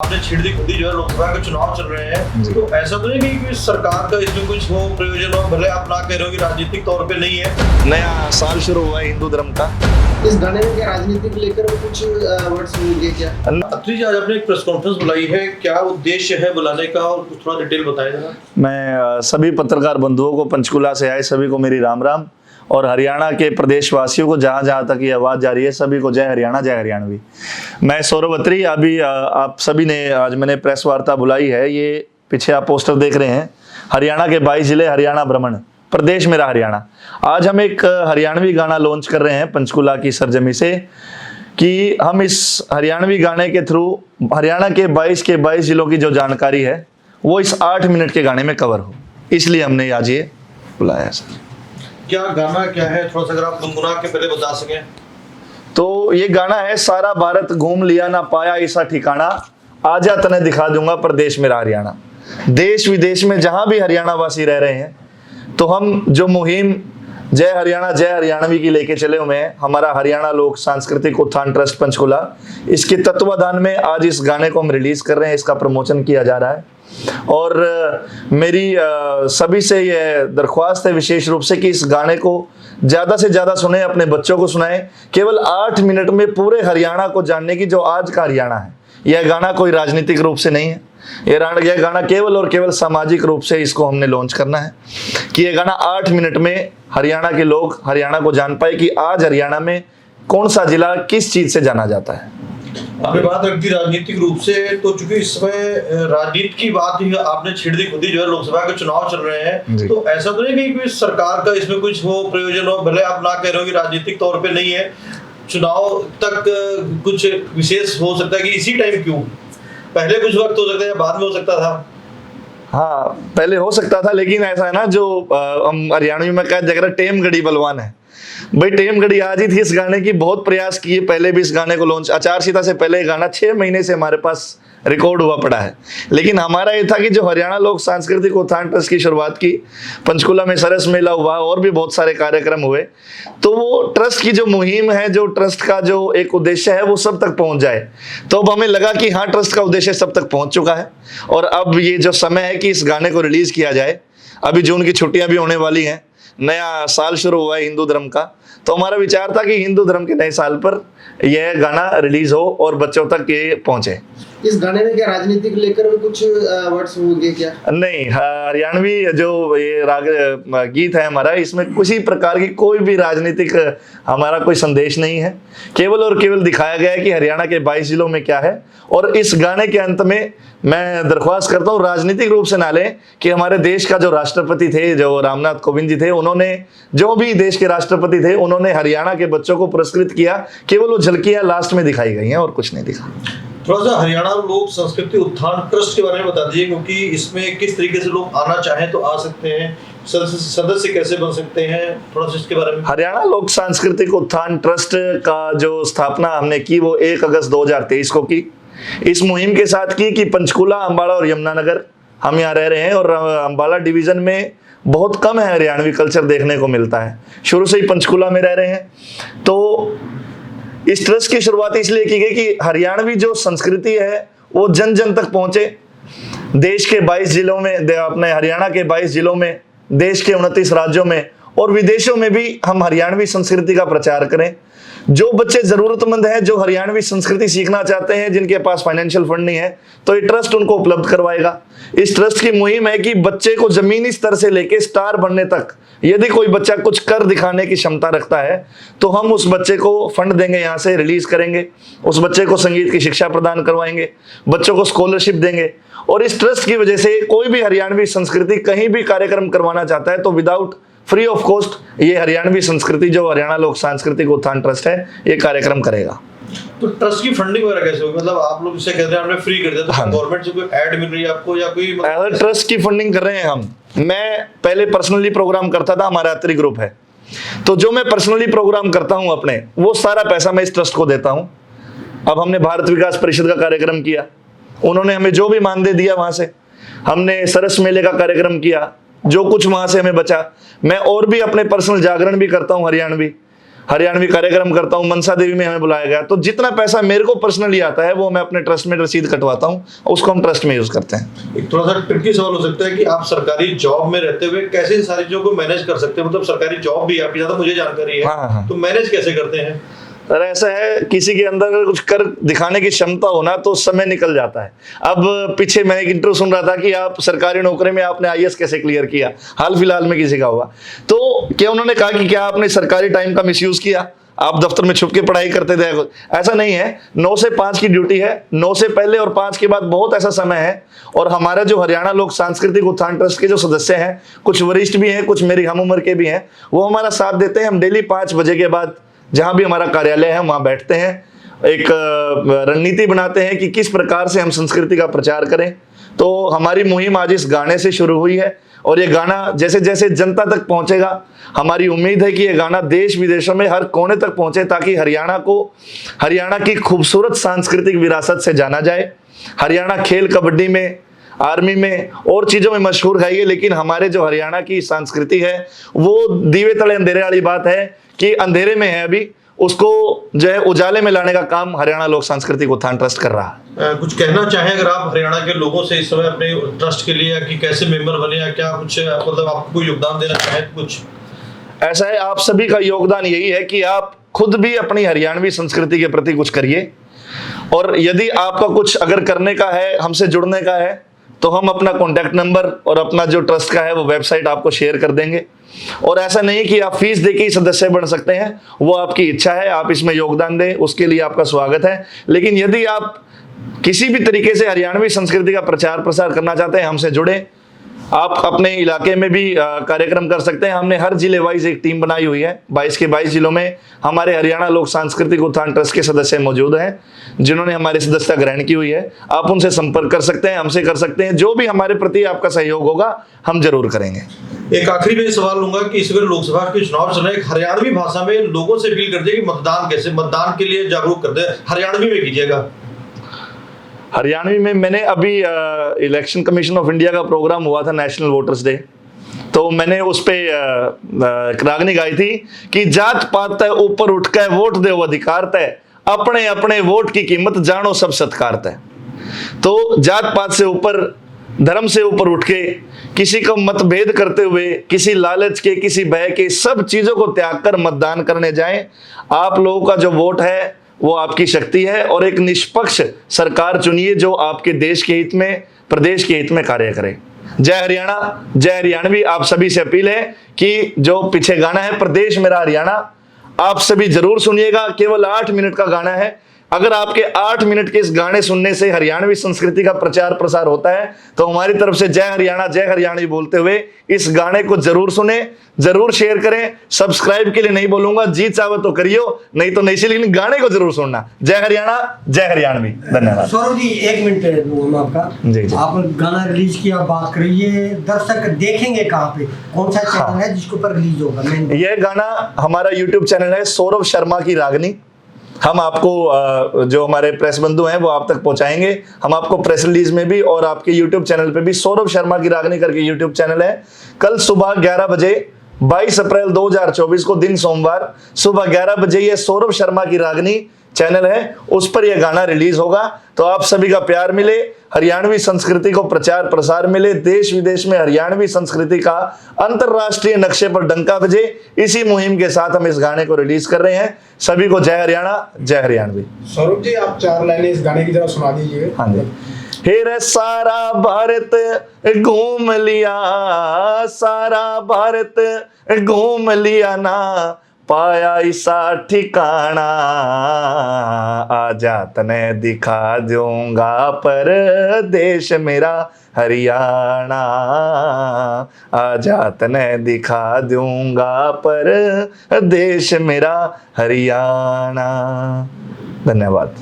आपने छिड़ दी खुदी जो है लोकसभा के चुनाव चल रहे हैं, तो ऐसा तो नहीं कि सरकार का इसमें कुछ हो प्रयोजन हो, भले आप ना कह रहे हो कि राजनीतिक तौर पे नहीं है। नया साल शुरू हुआ है हिंदू धर्म का। इस गाने में क्या राजनीति को लेकर कुछ वर्ड्स मिलेंगे क्या? अत्री जी, आज आपने एक प्रेस कॉन्फ्रेंस बुलाई है, क्या उद्देश्य है बुलाने का और कुछ थोड़ा डिटेल बताएं जरा। मैं सभी पत्रकार बंधुओं को, पंचकुला से आए सभी को मेरी राम राम, और हरियाणा के प्रदेशवासियों को जहां जहां तक ये आवाज जा रही है सभी को जय हरियाणा जय हरियाणवी। मैं सौरभ अत्री। अभी आप सभी ने, आज मैंने प्रेस वार्ता बुलाई है, ये पीछे आप पोस्टर देख रहे हैं, हरियाणा के 22 जिले हरियाणा भ्रमण, प्रदेश मेरा हरियाणा। आज हम एक हरियाणवी गाना लॉन्च कर रहे हैं पंचकुला की सरजमी से, कि हम इस हरियाणवी गाने के थ्रू हरियाणा के 22 जिलों की जो जानकारी है वो इस 8 मिनट के गाने में कवर हो, इसलिए हमने आज ये बुलाया सर। क्या गाना क्या है, थोड़ा सा अगर आप गुनगुना के पहले बता सकें। तो ये गाना है, सारा भारत घूम लिया ना पाया ऐसा ठिकाना, आजा तने दिखा दूंगा प्रदेश मेरा हरियाणा। देश विदेश में जहां भी हरियाणा वासी रह रहे हैं, तो हम जो मुहिम जय हरियाणा जय हरियाणवी की लेके चले हुए हैं, हमारा हरियाणा लोक सांस्कृतिक उत्थान ट्रस्ट पंचकुला, इसके तत्वाधान में आज इस गाने को हम रिलीज कर रहे हैं, इसका प्रमोशन किया जा रहा है। और मेरी सभी से यह दरख्वास्त है विशेष रूप से कि इस गाने को ज्यादा से ज्यादा सुने, अपने बच्चों को सुनाएं। केवल 8 मिनट में पूरे हरियाणा को जानने की जो आज का हरियाणा है, यह गाना कोई राजनीतिक रूप से नहीं है, यह गाना केवल और केवल सामाजिक रूप से इसको हमने लॉन्च करना है, कि यह गाना 8 मिनट में हरियाणा के लोग हरियाणा को जान पाए कि आज हरियाणा में कौन सा जिला किस चीज से जाना जाता है। आपने बात रख दी राजनीतिक रूप से, तो चूंकि इस समय राजनीति की बात ही आपने छिड़ दी खुदी जो है लोकसभा के चुनाव चल रहे हैं, तो ऐसा तो नहीं कि सरकार का इसमें कुछ हो प्रयोजन हो, भले आप ना कह रहे हो कि राजनीतिक तौर पे नहीं है, चुनाव तक कुछ विशेष हो सकता है कि इसी टाइम क्यों, पहले कुछ वक्त हो सकता है या बाद में हो सकता था। हाँ, पहले हो सकता था, लेकिन ऐसा है ना, जो हम हरियाणवी में कह जगह टेम गड़ी बलवान है भाई, टेम गड़ी आज ही थी इस गाने की। बहुत प्रयास किए, पहले भी इस गाने को लॉन्च, आचार संहिता से पहले गाना 6 महीने से हमारे पास रिकॉर्ड हुआ पड़ा है, लेकिन हमारा ये था कि जो हरियाणा लोक सांस्कृतिक उत्थान ट्रस्ट की शुरुआत की, पंचकुला में सरस मेला हुआ और भी बहुत सारे कार्यक्रम हुए, तो वो ट्रस्ट की जो मुहिम है, जो ट्रस्ट का जो एक उद्देश्य है वो सब तक पहुंच जाए। तो अब हमें लगा कि हाँ, ट्रस्ट का उद्देश्य सब तक पहुंच चुका है, और अब ये जो समय है कि इस गाने को रिलीज किया जाए। अभी जून की छुट्टियां भी होने वाली हैं, नया साल शुरू हुआ है हिंदू धर्म का, तो हमारा विचार था कि हिंदू धर्म के नए साल पर यह गाना रिलीज हो और बच्चों तक ये पहुंचे। इस गाने में क्या राजनीति को लेकर कुछ वर्ड्स होंगे क्या? नहीं, हरियाणवी जो ये राग गीत है हमारा, इसमें किसी प्रकार की कोई भी राजनीतिक हमारा कोई संदेश नहीं है, केवल और केवल दिखाया गया है कि हरियाणा के 22 जिलों में क्या है। और इस गाने के अंत में मैं दरख्वास्त करता हूँ, राजनीतिक रूप से ना लें, कि हमारे देश का जो राष्ट्रपति थे, जो रामनाथ कोविंद जी थे, उन्होंने, जो भी देश के राष्ट्रपति थे, उन्होंने हरियाणा के बच्चों को पुरस्कृत किया, केवल वो झलकियां लास्ट में दिखाई गई हैं और कुछ नहीं दिखा। थोड़ा सा हरियाणा लोक संस्कृति उत्थान ट्रस्ट के बारे में बता दीजिए, क्योंकि इसमें किस तरीके से लोग आना चाहें तो आ सकते हैं, सदस्य कैसे बन सकते हैं, थोड़ा सा इसके बारे में। हरियाणा लोक सांस्कृतिक उत्थान ट्रस्ट का जो स्थापना हमने की वो 1 अगस्त 2023 को की। इस मुहिम के साथ की कि पंचकुला, अंबाला और यमुनानगर, हम यहाँ रह रहे हैं, और अंबाला डिवीजन में बहुत कम है हरियाणवी कल्चर देखने को मिलता है, शुरू से ही पंचकुला में रह रहे हैं। तो इस ट्रस्ट की शुरुआत इसलिए की गई कि हरियाणवी जो संस्कृति है वो जन जन तक पहुंचे। देश के 22 जिलों में, अपने हरियाणा के 22 जिलों में, देश के 29 राज्यों में और विदेशों में भी हम हरियाणवी संस्कृति का प्रचार करें। जो बच्चे जरूरतमंद हैं, जो हरियाणवी संस्कृति सीखना चाहते हैं, जिनके पास फाइनेंशियल फंड नहीं है, तो ये ट्रस्ट उनको उपलब्ध करवाएगा। इस ट्रस्ट की मुहिम है कि बच्चे को जमीनी स्तर से लेके स्टार बनने तक, यदि कोई बच्चा कुछ कर दिखाने की क्षमता रखता है, तो हम उस बच्चे को फंड देंगे, यहाँ से रिलीज करेंगे, उस बच्चे को संगीत की शिक्षा प्रदान करवाएंगे, बच्चों को स्कॉलरशिप देंगे। और इस ट्रस्ट की वजह से कोई भी हरियाणवी संस्कृति कहीं भी कार्यक्रम करवाना चाहता है तो विदाउट फ्री ऑफ कॉस्ट ये हरियाणवी संस्कृति, जो हरियाणा लोक सांस्कृतिक उत्थान ट्रस्ट है, ये कार्यक्रम करेगा। तो ट्रस्ट की फंडिंग वगैरह कैसे होगी, मतलब आप लोग इसे कहते हैं हमने फ्री कर दिया, तो गवर्नमेंट से कोई ऐड मिल रही है आपको या कोई ट्रस्ट की फंडिंग कर रहे हैं हम। मैं पहले पर्सनली प्रोग्राम करता था, हमारा अत्री ग्रुप है, तो जो मैं पर्सनली प्रोग्राम करता हूं अपने, वो सारा पैसा मैं इस ट्रस्ट को देता हूं। अब हमने भारत विकास परिषद का कार्यक्रम किया, उन्होंने हमें जो भी मानदेय दिया वहां से, हमने सरस मेले का कार्यक्रम किया, जो कुछ वहां से हमें बचा, मैं और भी अपने पर्सनल जागरण भी करता हूं हरियाणवी, हरियाणवी कार्यक्रम करता हूँ, मनसा देवी में हमें बुलाया गया। तो जितना पैसा मेरे को पर्सनली आता है वो मैं अपने ट्रस्ट में रसीद कटवाता हूँ, उसको हम ट्रस्ट में यूज करते हैं। एक थोड़ा सा ट्रिकी सवाल हो सकता है कि आप सरकारी जॉब में रहते हुए कैसे इन सारी चीजों को मैनेज कर सकते हैं? मतलब सरकारी जॉब भी आपकी, ज्यादा मुझे जानकारी है, हाँ। तो मैनेज कैसे करते हैं? सर ऐसा है, किसी के अंदर अगर कुछ कर दिखाने की क्षमता हो ना तो समय निकल जाता है। अब पीछे मैंने एक इंटरव्यू सुन रहा था कि आप सरकारी नौकरी में आपने आईएएस कैसे क्लियर किया, हाल फिलहाल में किसी का हुआ, तो क्या उन्होंने कहा कि क्या आपने सरकारी टाइम का मिसयूज किया, आप दफ्तर में छुप के पढ़ाई करते थे? ऐसा नहीं है। 9 से 5 की ड्यूटी है, 9 से पहले और 5 के बाद बहुत ऐसा समय है। और हमारा जो हरियाणा लोक सांस्कृतिक उत्थान ट्रस्ट के जो सदस्य हैं, कुछ वरिष्ठ भी हैं, कुछ मेरी हम उम्र के भी हैं, वो हमारा साथ देते हैं। हम डेली 5 बजे के बाद जहां भी हमारा कार्यालय है वहां बैठते हैं, एक रणनीति बनाते हैं कि किस प्रकार से हम संस्कृति का प्रचार करें। तो हमारी मुहिम आज इस गाने से शुरू हुई है और ये गाना जैसे जैसे जनता तक पहुंचेगा, हमारी उम्मीद है कि ये गाना देश विदेशों में हर कोने तक पहुंचे, ताकि हरियाणा की खूबसूरत सांस्कृतिक विरासत से जाना जाए। हरियाणा खेल कबड्डी में, आर्मी में और चीज़ों में मशहूर है ये, लेकिन हमारे जो हरियाणा की संस्कृति है वो दीवे तले अंधेरे वाली बात है कि अंधेरे में है अभी, उसको जो है उजाले में लाने का काम हरियाणा लोक सांस्कृतिक उत्थान ट्रस्ट कर रहा है। कुछ कहना चाहें अगर आप हरियाणा के लोगों से इस समय अपने ट्रस्ट के लिए, कि कैसे मेंबर बने या क्या कुछ, मतलब आपको कोई योगदान देना चाहें कुछ? ऐसा है, आप सभी का योगदान यही है कि आप खुद भी अपनी हरियाणवी संस्कृति के प्रति कुछ करिए, और यदि आपका कुछ अगर करने का है, हमसे जुड़ने का है, तो हम अपना कॉन्टैक्ट नंबर और अपना जो ट्रस्ट का है वो वेबसाइट आपको शेयर कर देंगे। और ऐसा नहीं कि आप फीस देके ही सदस्य बन सकते हैं, वो आपकी इच्छा है, आप इसमें योगदान दें, उसके लिए आपका स्वागत है। लेकिन यदि आप किसी भी तरीके से हरियाणवी संस्कृति का प्रचार प्रसार करना चाहते हैं, हमसे जुड़े। आप अपने इलाके में भी कार्यक्रम कर सकते हैं। हमने हर जिले वाइज एक टीम बनाई हुई है। 22 के 22 जिलों में हमारे हरियाणा लोक सांस्कृतिक उत्थान ट्रस्ट के सदस्य मौजूद हैं, जिन्होंने हमारी सदस्यता ग्रहण की हुई है। आप उनसे संपर्क कर सकते हैं, हमसे कर सकते हैं। जो भी हमारे प्रति आपका सहयोग होगा हम जरूर करेंगे। एक आखिरी में सवाल लूंगा कि इस बार लोकसभा के चुनाव चल रहे हैं, हरियाणवी भाषा में लोगों से अपील कर दिए कि मतदान कैसे, मतदान के लिए जागरूक कर दे, हरियाणवी में कीजिएगा। हरियाणवी में मैंने अभी इलेक्शन कमीशन ऑफ इंडिया का प्रोग्राम हुआ था, नेशनल वोटर्स डे, तो मैंने उस पे रागनी गाई थी कि जात पात तय ऊपर उठ के वोट दे अधिकार तय, अपने अपने वोट की कीमत जानो सब सत्कार तय। तो जात पात से ऊपर, धर्म से ऊपर उठ के, किसी को मतभेद करते हुए, किसी लालच के, किसी भय के, सब चीजों को त्याग कर मतदान करने जाएं। आप लोगों का जो वोट है वो आपकी शक्ति है, और एक निष्पक्ष सरकार चुनिए जो आपके देश के हित में, प्रदेश के हित में कार्य करे। जय हरियाणा, जय हरियाणवी। आप सभी से अपील है कि जो पीछे गाना है प्रदेश मेरा हरियाणा, आप सभी जरूर सुनिएगा। केवल 8 मिनट का गाना है। अगर आपके 8 मिनट के इस गाने सुनने से हरियाणवी संस्कृति का प्रचार प्रसार होता है, तो हमारी तरफ से जय हरियाणा, जय हरियाणवी बोलते हुए इस गाने को जरूर सुने, जरूर शेयर करें। सब्सक्राइब के लिए नहीं बोलूंगा, जी चाहो तो करियो, नहीं तो नहीं से, लेकिन गाने को जरूर सुनना। जय हरियाणा, जय हरियाणवी। धन्यवाद। सौरभ जी 1 मिनट हम आपका, जी। आप गाना रिलीज की आप बात करिए, दर्शक देखेंगे कहाँ पे, कौन सा चैनल है जिसके ऊपर रिलीज होगा? यह गाना हमारा यूट्यूब चैनल है सौरभ शर्मा की रागनी। हम आपको जो हमारे प्रेस बंधु हैं वो आप तक पहुंचाएंगे। हम आपको प्रेस रिलीज में भी और आपके यूट्यूब चैनल पे भी, सौरभ शर्मा की रागनी करके यूट्यूब चैनल है। कल सुबह 11 बजे 22 अप्रैल 2024 को, दिन सोमवार, सुबह 11 बजे ये सौरभ शर्मा की रागनी चैनल है, उस पर यह गाना रिलीज होगा। तो आप सभी का प्यार मिले, हरियाणवी संस्कृति को प्रचार प्रसार मिले, देश विदेश में हरियाणवी संस्कृति का अंतरराष्ट्रीय नक्शे पर डंका बजे। इसी मुहिम के साथ हम इस गाने को रिलीज कर रहे हैं। सभी को जय हरियाणा, जय हरियाणवी। सौरभ जी आप 4 लाइनें इस गाने की जरा सुना दीजिए। हाँ जी। हे रे सारा भारत घूम लिया, सारा भारत घूम लिया ना, पाया ऐसा ठिकाना, आजा तने दिखा दूंगा पर देश मेरा हरियाणा, आजा तने दिखा दूंगा पर देश मेरा हरियाणा। धन्यवाद।